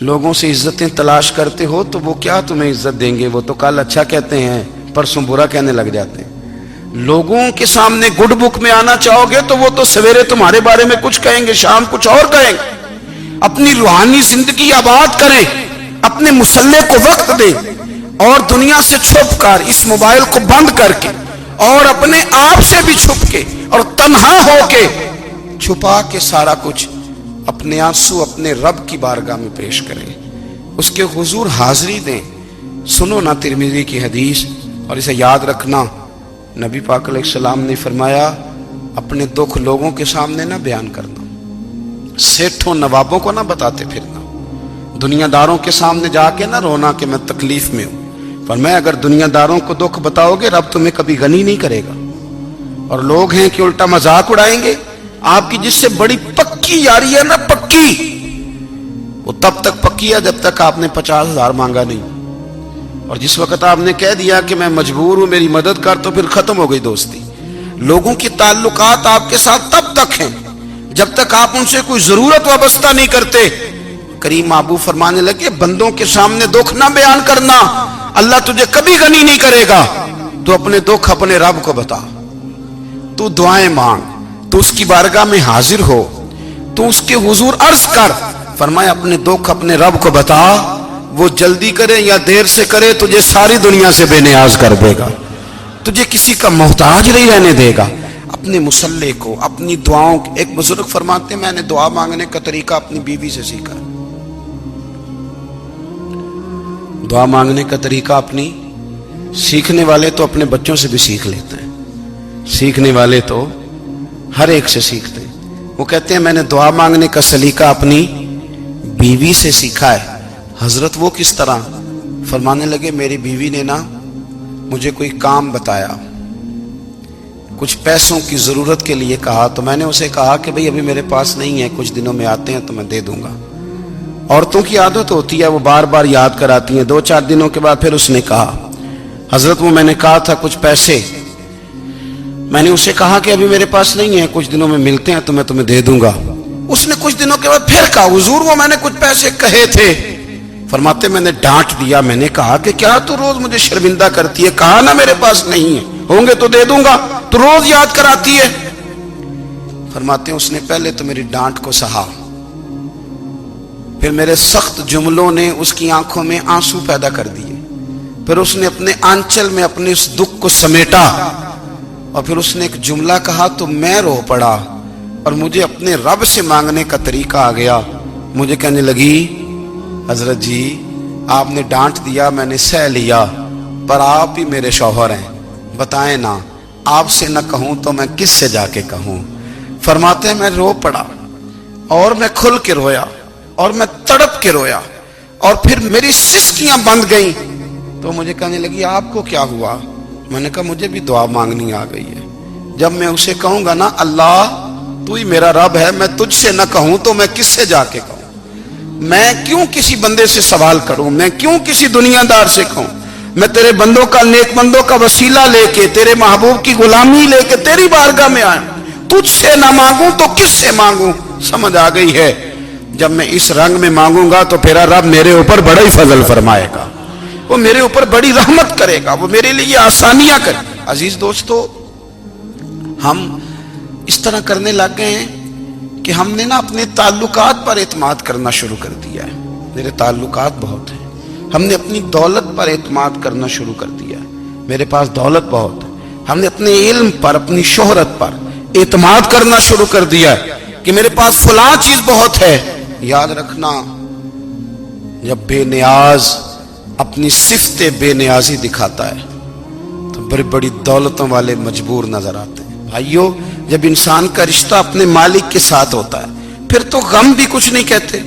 لوگوں سے عزتیں تلاش کرتے ہو تو وہ کیا تمہیں عزت دیں گے؟ وہ تو کل اچھا کہتے ہیں، پرسوں برا کہنے لگ جاتے ہیں۔ لوگوں کے سامنے گڈ بک میں آنا چاہو گے تو وہ تو سویرے تمہارے بارے میں کچھ کہیں گے، شام کچھ اور کہیں گے۔ اپنی روحانی زندگی آباد کریں، اپنے مسلح کو وقت دیں، اور دنیا سے چھپ کر، اس موبائل کو بند کر کے، اور اپنے آپ سے بھی چھپ کے اور تنہا ہو کے، چھپا کے سارا کچھ اپنے آنسو اپنے رب کی بارگاہ میں پیش کریں، اس کے حضور حاضری دیں۔ سنو نا ترمذی کی حدیث، اور اسے یاد رکھنا، نبی پاک علیہ السلام نے فرمایا اپنے دکھ لوگوں کے سامنے نہ بیان کرنا، سیٹھوں نوابوں کو نہ بتاتے پھرنا، دنیا داروں کے سامنے جا کے نہ رونا کہ میں تکلیف میں ہوں۔ فرمایا اگر دنیا داروں کو دکھ بتاؤ گے رب تمہیں کبھی غنی نہیں کرے گا۔ اور لوگ ہیں کہ الٹا مذاق اڑائیں گے آپ کی، جس سے بڑی پکی یاری ہے نا، پکی، وہ تب تک پکی ہے جب تک آپ نے 50,000 مانگا نہیں، اور جس وقت آپ نے کہہ دیا کہ میں مجبور ہوں میری مدد کر، تو پھر ختم ہو گئی دوستی۔ لوگوں کی تعلقات آپ کے ساتھ تب تک ہیں جب تک آپ ان سے کوئی ضرورت وابستہ نہیں کرتے۔ کریم محبوب فرمانے لگے بندوں کے سامنے دکھ نہ بیان کرنا، اللہ تجھے کبھی غنی نہیں کرے گا۔ تو اپنے دکھ اپنے رب کو بتا، تو دعائیں مانگ، تو اس کی بارگاہ میں حاضر ہو، تو اس کے حضور عرض کر۔ فرمایا اپنے دکھ اپنے رب کو بتا، وہ جلدی کرے یا دیر سے کرے تجھے ساری دنیا سے بے نیاز کر دے گا، تجھے کسی کا محتاج نہیں رہنے دے گا۔ اپنے مسلح کو، اپنی دعاؤں، ایک بزرگ فرماتے ہیں میں نے دعا مانگنے کا طریقہ اپنی بیوی سے سیکھا، دعا مانگنے کا طریقہ اپنی، سیکھنے والے تو اپنے بچوں سے بھی سیکھ لیتے ہیں، سیکھنے والے تو ہر ایک سے سیکھتے ہیں۔ وہ کہتے ہیں میں نے دعا مانگنے کا سلیقہ اپنی بیوی سے سیکھا ہے۔ حضرت وہ کس طرح؟ فرمانے لگے میری بیوی نے نا مجھے کوئی کام بتایا، کچھ پیسوں کی ضرورت کے لیے کہا، تو میں نے اسے کہا کہ بھئی ابھی میرے پاس نہیں ہے، کچھ دنوں میں آتے ہیں تو میں دے دوں گا۔ عورتوں کی عادت ہوتی ہے وہ بار بار یاد کراتی ہیں، 2-4 دنوں کے بعد پھر اس نے کہا حضرت وہ میں نے کہا تھا کچھ پیسے، میں نے اسے کہا کہ ابھی میرے پاس نہیں ہے، کچھ دنوں میں ملتے ہیں تو میں تمہیں دے دوں گا۔ اس نے کچھ دنوں کے بعد پھر کہا حضور وہ میں نے کچھ پیسے کہے تھے۔ فرماتے میں نے ڈانٹ دیا، میں نے کہا کہ کیا تو روز مجھے شرمندہ کرتی ہے، کہا نا میرے پاس نہیں ہے، ہوں گے تو دے دوں گا، تو روز یاد کراتی ہے۔ فرماتے ہیں اس نے پہلے تو میری ڈانٹ کو سہا، پھر میرے سخت جملوں نے اس کی آنکھوں میں آنسو پیدا کر دیے، پھر اس نے اپنے آنچل میں اپنے اس دکھ کو سمیٹا، اور پھر اس نے ایک جملہ کہا تو میں رو پڑا، اور مجھے اپنے رب سے مانگنے کا طریقہ آ گیا۔ مجھے کہنے لگی حضرت جی آپ نے ڈانٹ دیا، میں نے سہ لیا، پر آپ ہی میرے شوہر ہیں، بتائیں نا آپ سے نہ کہوں تو میں کس سے جا کے کہوں۔ فرماتے ہیں میں رو پڑا، اور میں کھل کے رویا، اور میں تڑپ کے رویا، اور پھر میری سسکیاں بند گئیں۔ تو مجھے کہنے لگی آپ کو کیا ہوا؟ میں نے کہا مجھے بھی دعا مانگنی آ گئی ہے، جب میں اسے کہوں گا نا اللہ تو ہی میرا رب ہے، میں تجھ سے نہ کہوں تو میں کس سے جا کے کہوں؟ میں کیوں کسی بندے سے سوال کروں؟ میں کیوں کسی دنیا دار سے کہوں؟ میں تیرے بندوں کا، نیک بندوں کا وسیلہ لے کے، تیرے محبوب کی غلامی لے کے تیری بارگاہ میں آیا، تجھ سے نہ مانگوں تو کس سے مانگوں؟ سمجھ آ گئی ہے جب میں اس رنگ میں مانگوں گا تو پھر رب میرے اوپر بڑا ہی فضل فرمائے گا، وہ میرے اوپر بڑی رحمت کرے گا، وہ میرے لیے آسانیاں کرے گا۔ عزیز دوستو ہم اس طرح کرنے لگ گئے ہیں کہ ہم نے نا اپنے تعلقات پر اعتماد کرنا شروع کر دیا ہے۔ میرے تعلقات بہت ہیں، ہم نے اپنی دولت پر اعتماد کرنا شروع کر دیا ہے، میرے پاس دولت بہت ہے۔ ہم نے اپنے علم پر، اپنی شہرت پر اعتماد کرنا شروع کر دیا ہے کہ میرے پاس فلاں چیز بہت ہے۔ یاد رکھنا جب بے نیاز اپنی صفت بے نیازی دکھاتا ہے تو بڑی بڑی دولتوں والے مجبور نظر آتے ہیں۔ بھائیو جب انسان کا رشتہ اپنے مالک کے ساتھ ہوتا ہے پھر تو غم بھی کچھ نہیں کہتے،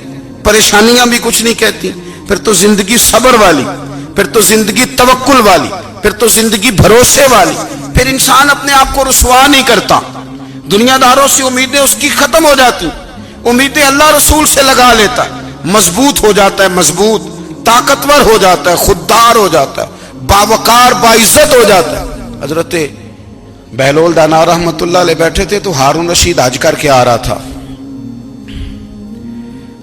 پریشانیاں بھی کچھ نہیں کہتی، پھر تو زندگی صبر والی، پھر تو زندگی توکل والی، پھر تو زندگی بھروسے والی، پھر انسان اپنے آپ کو رسوا نہیں کرتا۔ دنیا داروں سے امیدیں اس کی ختم ہو جاتی، امیدیں اللہ رسول سے لگا لیتا ہے، مضبوط ہو جاتا ہے، مضبوط، طاقتور ہو جاتا ہے، خوددار ہو جاتا ہے، باوقار باعزت ہو جاتا ہے۔ حضرت بہلول دانا رحمت اللہ علیہ بیٹھے تھے تو ہارون رشید حج کر کے آ رہا تھا،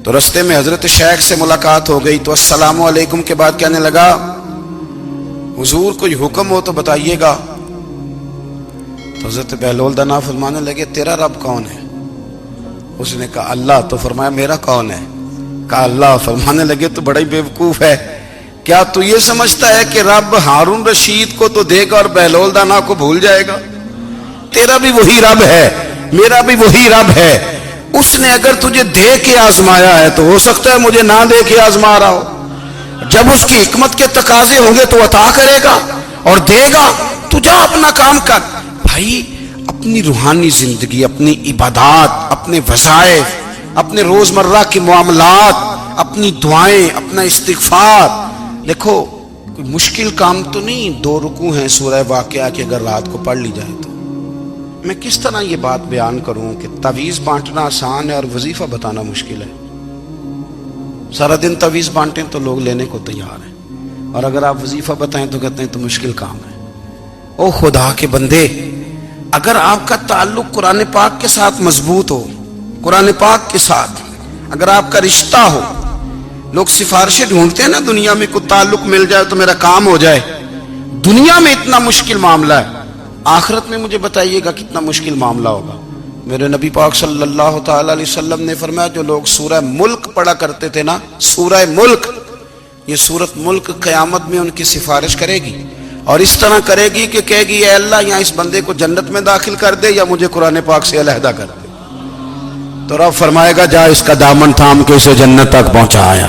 تو رستے میں حضرت شیخ سے ملاقات ہو گئی تو السلام علیکم کے بعد کہنے لگا حضور کوئی حکم ہو تو بتائیے گا. تو حضرت بہلول دانا فرمانے لگے تیرا رب کون ہے؟ اس نے کہا اللہ. تو فرمایا میرا کون ہے؟ کہا اللہ. فرمانے لگے تو بڑا ہی بیوقوف ہے، کیا تو یہ سمجھتا ہے کہ رب ہارون رشید کو تو دے گا اور بہلول دانا کو بھول جائے گا؟ تیرا بھی وہی رب ہے، میرا بھی وہی رب ہے. اس نے اگر تجھے دے کے آزمایا ہے تو ہو سکتا ہے مجھے نہ دے کے آزما رہا ہو. جب اس کی حکمت کے تقاضے ہوں گے تو عطا کرے گا اور دے گا. تو جا اپنا کام کر. بھائی اپنی روحانی زندگی، اپنی عبادات، اپنے وظائف، اپنے روزمرہ کے معاملات، اپنی دعائیں، اپنا استغفار. دیکھو کوئی مشکل کام تو نہیں 2 رکوع ہیں سورہ واقعہ کہ اگر رات کو پڑھ لی جائے تو. میں کس طرح یہ بات بیان کروں کہ تعویذ بانٹنا آسان ہے اور وظیفہ بتانا مشکل ہے. سارا دن تعویذ بانٹیں تو لوگ لینے کو تیار ہیں، اور اگر آپ وظیفہ بتائیں تو کہتے ہیں تو مشکل کام ہے. او خدا کے بندے، اگر آپ کا تعلق قرآن پاک کے ساتھ مضبوط ہو، قرآن پاک کے ساتھ اگر آپ کا رشتہ ہو، لوگ سفارشیں ڈھونڈتے ہیں نا دنیا میں، کوئی تعلق مل جائے تو میرا کام ہو جائے. دنیا میں اتنا مشکل معاملہ ہے، آخرت میں مجھے بتائیے گا کتنا مشکل معاملہ ہوگا. میرے نبی پاک صلی اللہ تعالی علیہ وسلم نے فرمایا جو لوگ سورہ ملک پڑھا کرتے تھے نا، سورہ ملک، یہ سورت ملک قیامت میں ان کی سفارش کرے گی، اور اس طرح کرے گی کہ کہے گی اے اللہ یہاں اس بندے کو جنت میں داخل کر دے یا مجھے قرآن پاک سے علیحدہ کر دے. تو رب فرمائے گا جا اس کا دامن تھام کے اسے جنت تک پہنچایا.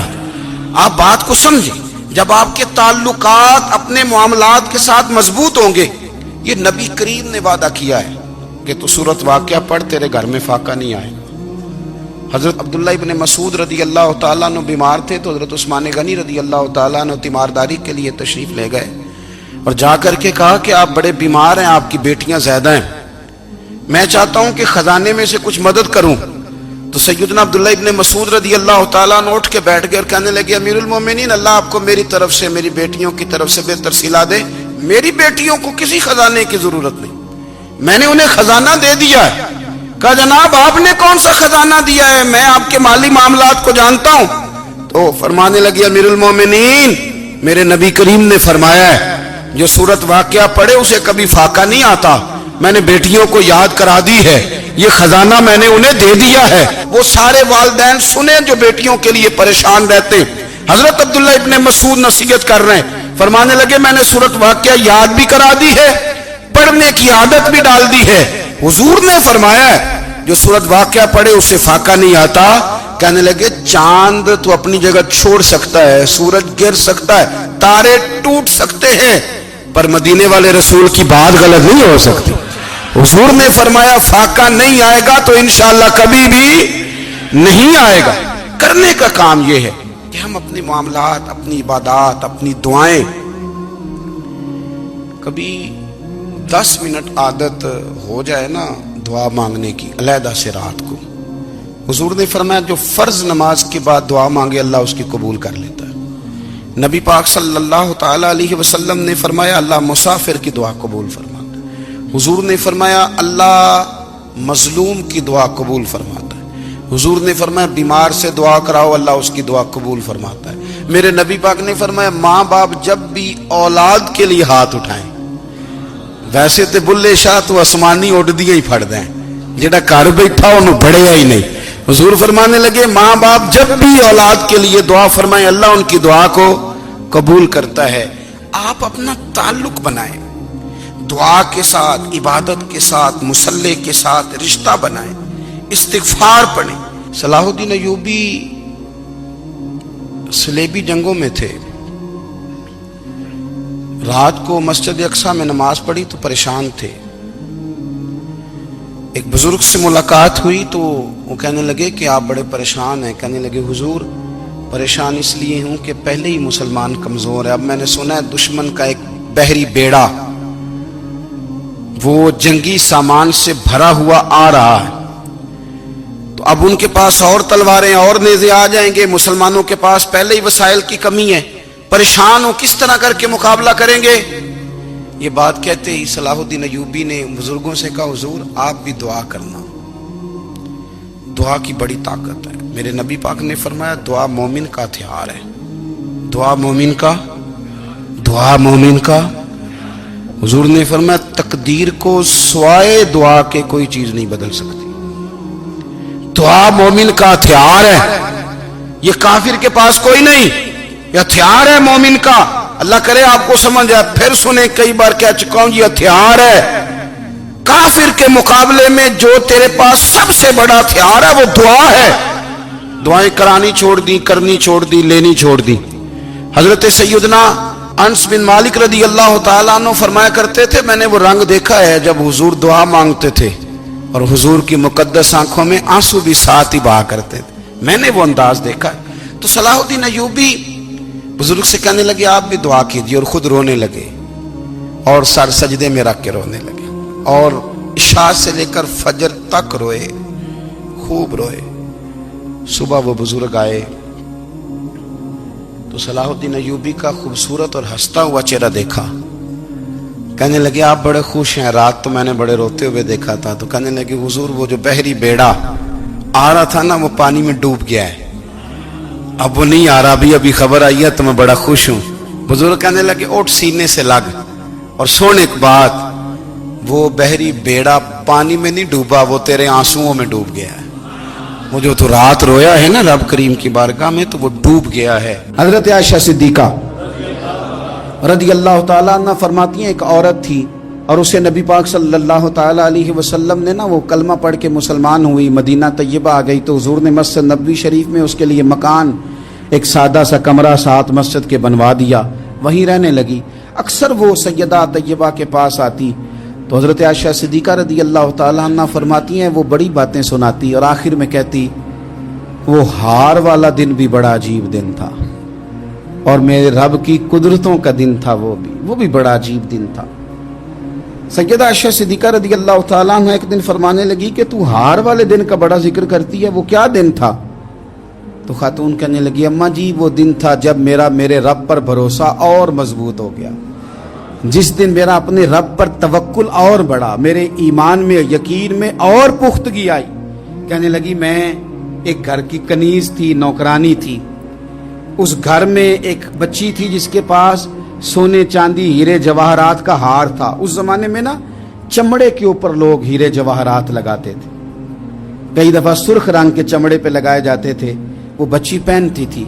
آپ بات کو سمجھیں، جب آپ کے تعلقات اپنے معاملات کے ساتھ مضبوط ہوں گے، یہ نبی کریم نے وعدہ کیا ہے کہ تو سورت واقعہ پڑھ تیرے گھر میں فاقہ نہیں آئے. حضرت عبداللہ ابن مسعود رضی اللہ تعالیٰ عنہ بیمار تھے تو حضرت عثمان غنی رضی اللہ تعالیٰ عنہ تیمارداری کے لیے تشریف لے گئے اور جا کر کے کہا کہ آپ بڑے بیمار ہیں، آپ کی بیٹیاں زیادہ ہیں، میں چاہتا ہوں کہ خزانے میں سے کچھ مدد کروں. تو سیدنا عبداللہ ابن مسعود رضی اللہ تعالیٰ عنہ اٹھ کے بیٹھ گئے اور کہنے لگے امیر المومنین، اللہ آپ کو میری طرف سے، میری بیٹیوں کی طرف سے بہتر صلہ دے. میری بیٹیوں کو کسی خزانے کی ضرورت نہیں، میں نے انہیں خزانہ دے دیا ہے. کہا جناب آپ نے کون سا خزانہ دیا ہے، میں آپ کے مالی معاملات کو جانتا ہوں. تو فرمانے لگے امیر المومنین، میرے نبی کریم نے فرمایا ہے جو سورت واقعہ پڑھے اسے کبھی فاقہ نہیں آتا. میں نے بیٹیوں کو یاد کرا دی ہے، یہ خزانہ میں نے انہیں دے دیا ہے. وہ سارے والدین سنیں جو بیٹیوں کے لیے پریشان رہتے. حضرت عبداللہ ابن مسعود نصیحت کر رہے ہیں، فرمانے لگے میں نے سورت واقعہ یاد بھی کرا دی ہے، پڑھنے کی عادت بھی ڈال دی ہے. حضور نے فرمایا ہے جو سورت واقعہ پڑھے اسے فاقہ نہیں آتا. کہنے لگے چاند تو اپنی جگہ چھوڑ سکتا ہے، سورج گر سکتا ہے، تارے ٹوٹ سکتے ہیں، پر مدینے والے رسول کی بات غلط نہیں ہو سکتی. حضور نے فرمایا فاقہ نہیں آئے گا تو انشاءاللہ کبھی بھی نہیں آئے گا. کرنے کا کام یہ ہے کہ ہم اپنے معاملات، اپنی عبادات، اپنی دعائیں، کبھی 10 منٹ عادت ہو جائے نا دعا مانگنے کی علیحدہ سے رات کو. حضور نے فرمایا جو فرض نماز کے بعد دعا مانگے اللہ اس کی قبول کر لیتا ہے. نبی پاک صلی اللہ تعالی علیہ وسلم نے فرمایا اللہ مسافر کی دعا قبول فرماتا ہے. حضور نے فرمایا اللہ مظلوم کی دعا قبول فرماتا ہے. حضور نے فرمایا بیمار سے دعا کراؤ اللہ اس کی دعا قبول فرماتا ہے. میرے نبی پاک نے فرمایا ماں باپ جب بھی اولاد کے لیے ہاتھ اٹھائیں، ویسے تے بلے شاہ تو آسمانی اڈ دیا ہی پھڑ دیں، جڑا گھر بیٹھا انہوں بڑھیا ہی نہیں. حضور فرمانے لگے ماں باپ جب بھی اولاد کے لیے دعا فرمائیں اللہ ان کی دعا کو قبول کرتا ہے. آپ اپنا تعلق بنائیں دعا کے ساتھ، عبادت کے ساتھ، مصلی کے ساتھ رشتہ بنائیں، استغفار پڑھیں. صلاح الدین ایوبی صلیبی جنگوں میں تھے، رات کو مسجد اقصی میں نماز پڑھی تو پریشان تھے. ایک بزرگ سے ملاقات ہوئی تو وہ کہنے لگے کہ آپ بڑے پریشان ہیں. کہنے لگے حضور پریشان اس لیے ہوں کہ پہلے ہی مسلمان کمزور ہے، اب میں نے سنا ہے دشمن کا ایک بحری بیڑا وہ جنگی سامان سے بھرا ہوا آ رہا ہے، تو اب ان کے پاس اور تلواریں اور نیزے آ جائیں گے، مسلمانوں کے پاس پہلے ہی وسائل کی کمی ہے، پریشان ہو کس طرح کر کے مقابلہ کریں گے. یہ بات کہتے ہی صلاح الدین ایوبی نے بزرگوں سے کہا حضور آپ بھی دعا کرنا. دعا کی بڑی طاقت ہے. میرے نبی پاک نے فرمایا دعا مومن کا ہتھیار ہے. دعا مومن کا حضور نے فرمایا تقدیر کو سوائے دعا کے کوئی چیز نہیں بدل سکتی. دعا مومن کا ہتھیار ہے. یہ کافر کے پاس کوئی نہیں، یہ ہتھیار ہے مومن کا. اللہ کرے آپ کو سمجھ آئے. پھر سنیں، کئی بار کہہ چکا ہوں، یہ ہتھیار ہے. کافر کے مقابلے میں جو تیرے پاس سب سے بڑا ہتھیار ہے وہ دعا ہے. دعائیں کرانی چھوڑ دی، کرنی چھوڑ دی، لینی چھوڑ دی. حضرت سیدنا انس بن مالک رضی اللہ تعالیٰ عنہ فرمایا کرتے تھے میں نے وہ رنگ دیکھا ہے جب حضور دعا مانگتے تھے اور حضور کی مقدس آنکھوں میں آنسو بھی ساتھ ہی بہا کرتے تھے. میں نے وہ انداز دیکھا ہے. تو صلاح الدین ایوبی بزرگ سے کہنے لگے آپ بھی دعا کیجیے، اور خود رونے لگے اور سر سجدے میں رکھ کے رونے لگے اور عشاء سے لے کر فجر تک روئے، خوب روئے. صبح وہ بزرگ آئے تو صلاح الدین ایوبی کا خوبصورت اور ہنستا ہوا چہرہ دیکھا. کہنے لگے آپ بڑے خوش ہیں، رات تو میں نے بڑے روتے ہوئے دیکھا تھا. تو کہنے لگے حضور وہ جو بحری بیڑا آ رہا تھا نا وہ پانی میں ڈوب گیا ہے، اب وہ نہیں آ رہا. ابھی خبر آئی ہے تو میں بڑا خوش ہوں. بزرگ کہنے لگے اٹھ سینے سے لگ اور سن ایک بات، وہ بحری بیڑا پانی میں نہیں ڈوبا، وہ تیرے آنسوؤں میں ڈوب گیا ہے. وہ جو تو رات رویا ہے نا رب کریم کی بارگاہ میں تو وہ ڈوب گیا ہے. حضرت عائشہ صدیقہ رضی اللہ تعالیٰ عنہ فرماتی ہیں ایک عورت تھی اور اسے نبی پاک صلی اللہ تعالیٰ علیہ وسلم نے نا وہ کلمہ پڑھ کے مسلمان ہوئی، مدینہ طیبہ آ گئی تو حضور نے مسجد نبوی شریف میں اس کے لیے مکان، ایک سادہ سا کمرہ ساتھ مسجد کے بنوا دیا، وہیں رہنے لگی. اکثر وہ سیدہ طیبہ کے پاس آتی تو حضرت عائشہ صدیقہ رضی اللہ تعالیٰ عنہ فرماتی ہیں وہ بڑی باتیں سناتی اور آخر میں کہتی وہ ہار والا دن بھی بڑا عجیب دن تھا اور میرے رب کی قدرتوں کا دن تھا، وہ بھی بڑا عجیب دن تھا. سیدہ عائشہ صدیقہ رضی اللہ تعالیٰ عنہ ایک دن فرمانے لگی کہ تو ہار والے دن کا بڑا ذکر کرتی ہے، وہ کیا دن تھا؟ تو خاتون کہنے لگی اماں جی وہ دن تھا جب میرے رب پر بھروسہ اور مضبوط ہو گیا، جس دن میرا اپنے رب پر توکل اور بڑھا، میرے ایمان میں یقین میں اور پختگی آئی. کہنے لگی میں ایک گھر کی کنیز تھی، نوکرانی تھی، اس گھر میں ایک بچی تھی جس کے پاس سونے چاندی ہیرے جواہرات کا ہار تھا. اس زمانے میں نا چمڑے کے اوپر لوگ ہیرے جواہرات لگاتے تھے، کئی دفعہ سرخ رنگ کے چمڑے پہ لگائے جاتے تھے. وہ بچی پہنتی تھی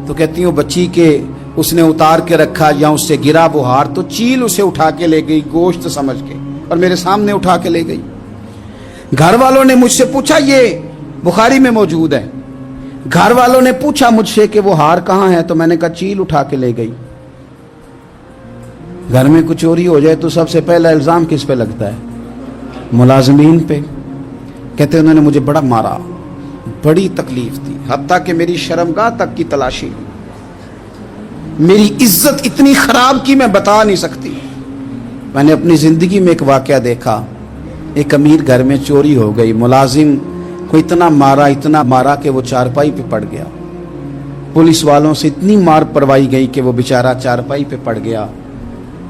تو کہتی ہیں وہ بچی کے اس نے اتار کے رکھا یا اس سے گرا وہ ہار تو چیل اسے اٹھا کے لے گئی گوشت سمجھ کے اور میرے سامنے اٹھا کے لے گئی. گھر والوں نے مجھ سے پوچھا، یہ بخاری میں موجود ہے، گھر والوں نے پوچھا مجھ سے کہ وہ ہار کہاں ہے تو میں نے کہا چیل اٹھا کے لے گئی. گھر میں کچھ چوری ہو جائے تو سب سے پہلا الزام کس پہ لگتا ہے؟ ملازمین پہ. کہتے انہوں نے مجھے بڑا مارا، بڑی تکلیف تھی، حتیٰ کہ میری شرمگاہ تک کی تلاشی، میری عزت اتنی خراب کی میں بتا نہیں سکتی. میں نے اپنی زندگی میں ایک واقعہ دیکھا، ایک امیر گھر میں چوری ہو گئی، ملازم کو اتنا مارا کہ وہ چارپائی پہ پڑ گیا. پولیس والوں سے اتنی مار پروائی گئی کہ وہ بیچارہ چارپائی پہ پڑ گیا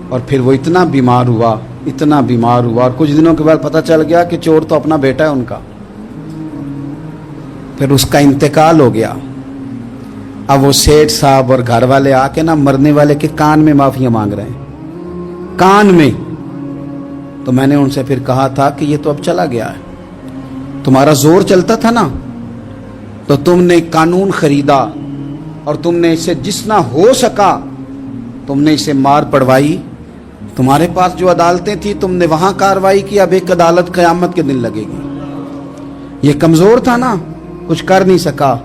اور پھر وہ اتنا بیمار ہوا اور کچھ دنوں کے بعد پتہ چل گیا کہ چور تو اپنا بیٹا ہے ان کا. پھر اس کا انتقال ہو گیا. اب وہ سیٹھ صاحب اور گھر والے آ کے نا مرنے والے کے کان میں معافیاں مانگ رہے ہیں، کان میں. تو میں نے ان سے پھر کہا تھا کہ یہ تو اب چلا گیا ہے، تمہارا زور چلتا تھا نا تو تم نے قانون خریدا اور تم نے اسے جتنا ہو سکا تم نے اسے مار پڑوائی. تمہارے پاس جو عدالتیں تھیں تم نے وہاں کاروائی کی، اب ایک عدالت قیامت کے دن لگے گی. یہ کمزور تھا نا، کچھ کر نہیں سکا.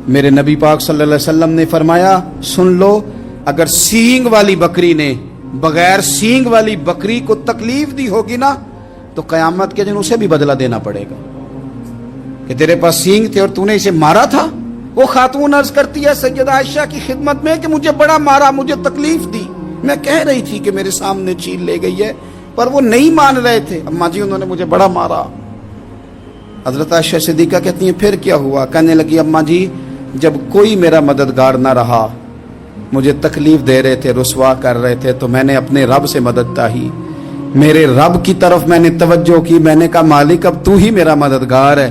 میرے نبی پاک صلی اللہ علیہ وسلم نے فرمایا سن لو، اگر سینگ والی بکری نے بغیر سینگ والی بکری کو تکلیف دی ہوگی نا تو قیامت کے دن اسے بھی بدلہ دینا پڑے گا کہ تیرے پاس سینگ تھے اور تو نے اسے مارا تھا. وہ خاتون عرض کرتی ہے سیدہ عائشہ کی خدمت میں کہ مجھے بڑا مارا، مجھے تکلیف دی، میں کہہ رہی تھی کہ میرے سامنے چیل لے گئی ہے پر وہ نہیں مان رہے تھے. اماں جی انہوں نے مجھے بڑا مارا. حضرت عائشہ صدیقہ کہتی ہیں پھر کیا ہوا؟ کہنے لگی اماں جی جب کوئی میرا مددگار نہ رہا، مجھے تکلیف دے رہے تھے، رسوا کر رہے تھے، تو میں نے اپنے رب سے مدد چاہی، میرے رب کی طرف میں نے توجہ کی. میں نے کہا مالک اب تو ہی میرا مددگار ہے،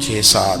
6-7,